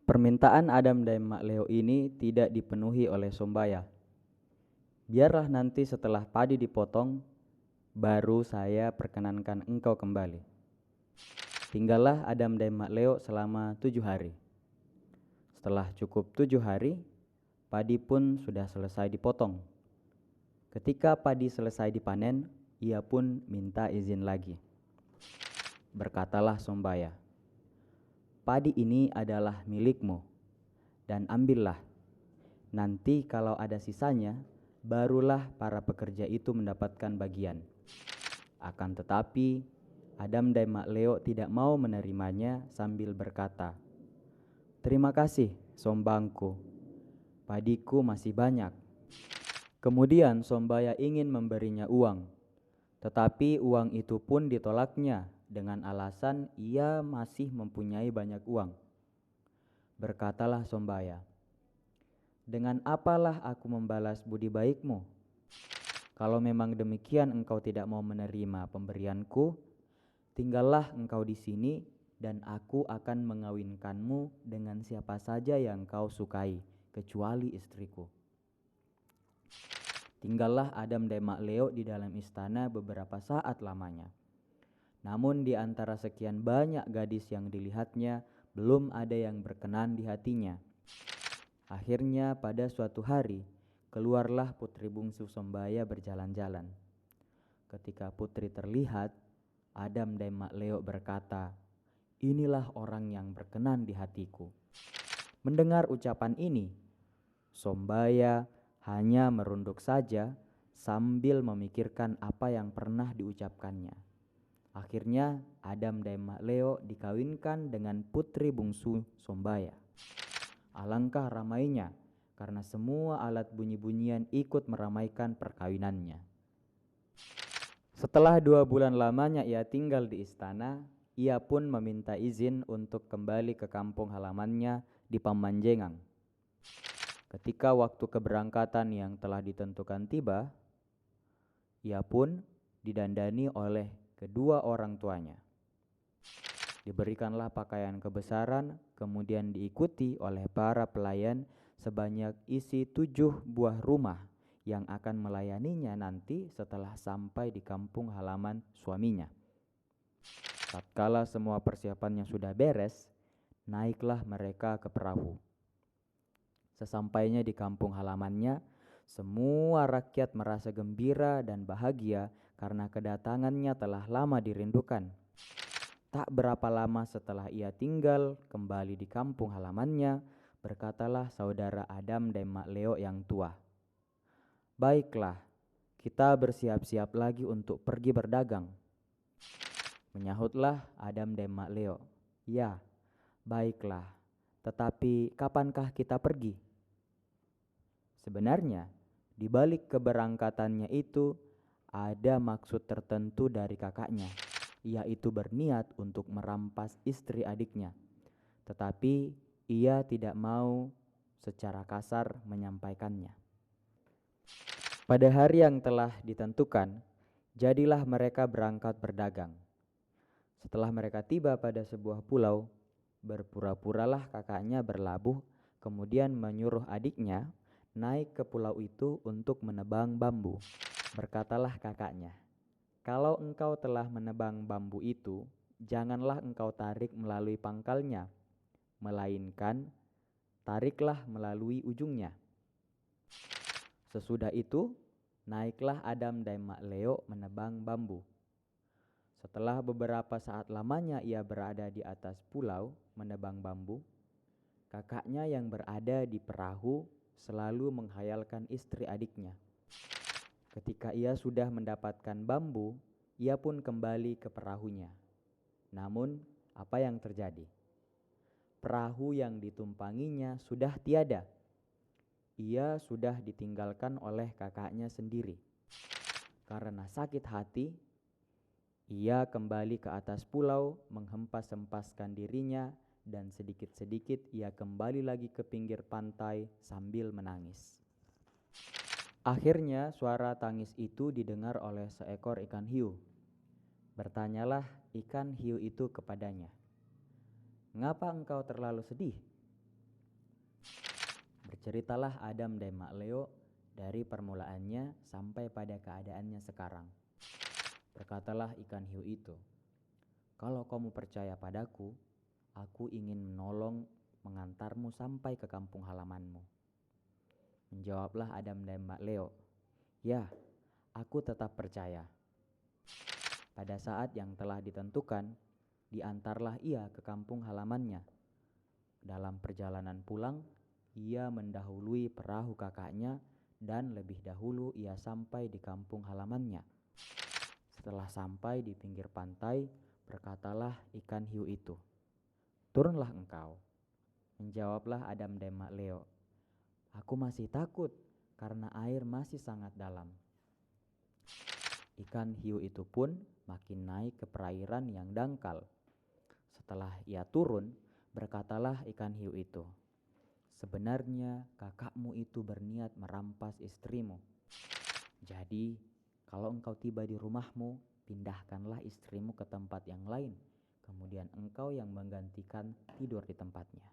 Permintaan Adam dan Mak Leo ini tidak dipenuhi oleh Sombaya. Biarlah nanti setelah padi dipotong, baru saya perkenankan engkau kembali. Tinggallah Adam dan Mak Leo selama 7 hari. Setelah cukup 7 hari, padi pun sudah selesai dipotong. Ketika padi selesai dipanen, ia pun minta izin lagi. Berkatalah Sombaya, "Padi ini adalah milikmu, dan ambillah. Nanti kalau ada sisanya, barulah para pekerja itu mendapatkan bagian." Akan tetapi, Adam dan Mak Leo tidak mau menerimanya sambil berkata, "Terima kasih, Sombangku. Padiku masih banyak." Kemudian Sombaya ingin memberinya uang, tetapi uang itu pun ditolaknya dengan alasan ia masih mempunyai banyak uang. Berkatalah Sombaya, "Dengan apalah aku membalas budi baikmu? Kalau memang demikian engkau tidak mau menerima pemberianku, tinggallah engkau di sini dan aku akan mengawinkanmu dengan siapa saja yang kau sukai, kecuali istriku." Tinggallah Adam dan Mak Leo di dalam istana beberapa saat lamanya. Namun di antara sekian banyak gadis yang dilihatnya, belum ada yang berkenan di hatinya. Akhirnya pada suatu hari, keluarlah putri bungsu Sombaya berjalan-jalan. Ketika putri terlihat, Adam dan Mak Leo berkata, "Inilah orang yang berkenan di hatiku." Mendengar ucapan ini, Sombaya hanya merunduk saja sambil memikirkan apa yang pernah diucapkannya. Akhirnya Adam dan Mak Leo dikawinkan dengan putri bungsu Sombaya. Alangkah ramainya karena semua alat bunyi-bunyian ikut meramaikan perkawinannya. Setelah 2 bulan lamanya ia tinggal di istana, ia pun meminta izin untuk kembali ke kampung halamannya di Pamanjengang. Ketika waktu keberangkatan yang telah ditentukan tiba, ia pun didandani oleh kedua orang tuanya. Diberikanlah pakaian kebesaran, kemudian diikuti oleh para pelayan sebanyak isi 7 buah rumah yang akan melayaninya nanti setelah sampai di kampung halaman suaminya. Tatkala semua persiapannya sudah beres, naiklah mereka ke perahu. Sesampainya di kampung halamannya, semua rakyat merasa gembira dan bahagia karena kedatangannya telah lama dirindukan. Tak berapa lama setelah ia tinggal kembali di kampung halamannya, berkatalah saudara Adam dan Mak Leo yang tua, "Baiklah, kita bersiap-siap lagi untuk pergi berdagang." Menyahutlah Adam dan Mak Leo, "Ya, baiklah, tetapi kapankah kita pergi?" Sebenarnya, di balik keberangkatannya itu ada maksud tertentu dari kakaknya, yaitu berniat untuk merampas istri adiknya. Tetapi ia tidak mau secara kasar menyampaikannya. Pada hari yang telah ditentukan, jadilah mereka berangkat berdagang. Setelah mereka tiba pada sebuah pulau, berpura-puralah kakaknya berlabuh, kemudian menyuruh adiknya naik ke pulau itu untuk menebang bambu. Berkatalah kakaknya, "Kalau engkau telah menebang bambu itu, janganlah engkau tarik melalui pangkalnya, melainkan tariklah melalui ujungnya." Sesudah itu, naiklah Adam dan Mak Leo menebang bambu. Setelah beberapa saat lamanya ia berada di atas pulau menebang bambu, kakaknya yang berada di perahu selalu menghayalkan istri adiknya. Ketika ia sudah mendapatkan bambu, ia pun kembali ke perahunya. Namun, apa yang terjadi? Perahu yang ditumpanginya sudah tiada. Ia sudah ditinggalkan oleh kakaknya sendiri. Karena sakit hati, ia kembali ke atas pulau, menghempas-hempaskan dirinya, dan sedikit-sedikit ia kembali lagi ke pinggir pantai sambil menangis. Akhirnya suara tangis itu didengar oleh seekor ikan hiu. Bertanyalah ikan hiu itu kepadanya, "Ngapa engkau terlalu sedih?" Berceritalah Adam dan Mak Leo dari permulaannya sampai pada keadaannya sekarang. Berkatalah ikan hiu itu, "Kalau kamu percaya padaku, aku ingin menolong mengantarmu sampai ke kampung halamanmu." Menjawablah Adam dan Mak Leo, "Ya, aku tetap percaya." Pada saat yang telah ditentukan, diantarlah ia ke kampung halamannya. Dalam perjalanan pulang, ia mendahului perahu kakaknya dan lebih dahulu ia sampai di kampung halamannya. Setelah sampai di pinggir pantai, berkatalah ikan hiu itu, "Turunlah engkau." Menjawablah Adam dan Mak Leo, "Aku masih takut karena air masih sangat dalam." Ikan hiu itu pun makin naik ke perairan yang dangkal. Setelah ia turun, berkatalah ikan hiu itu, "Sebenarnya kakakmu itu berniat merampas istrimu. Jadi, kalau engkau tiba di rumahmu, pindahkanlah istrimu ke tempat yang lain. Kemudian engkau yang menggantikan tidur di tempatnya."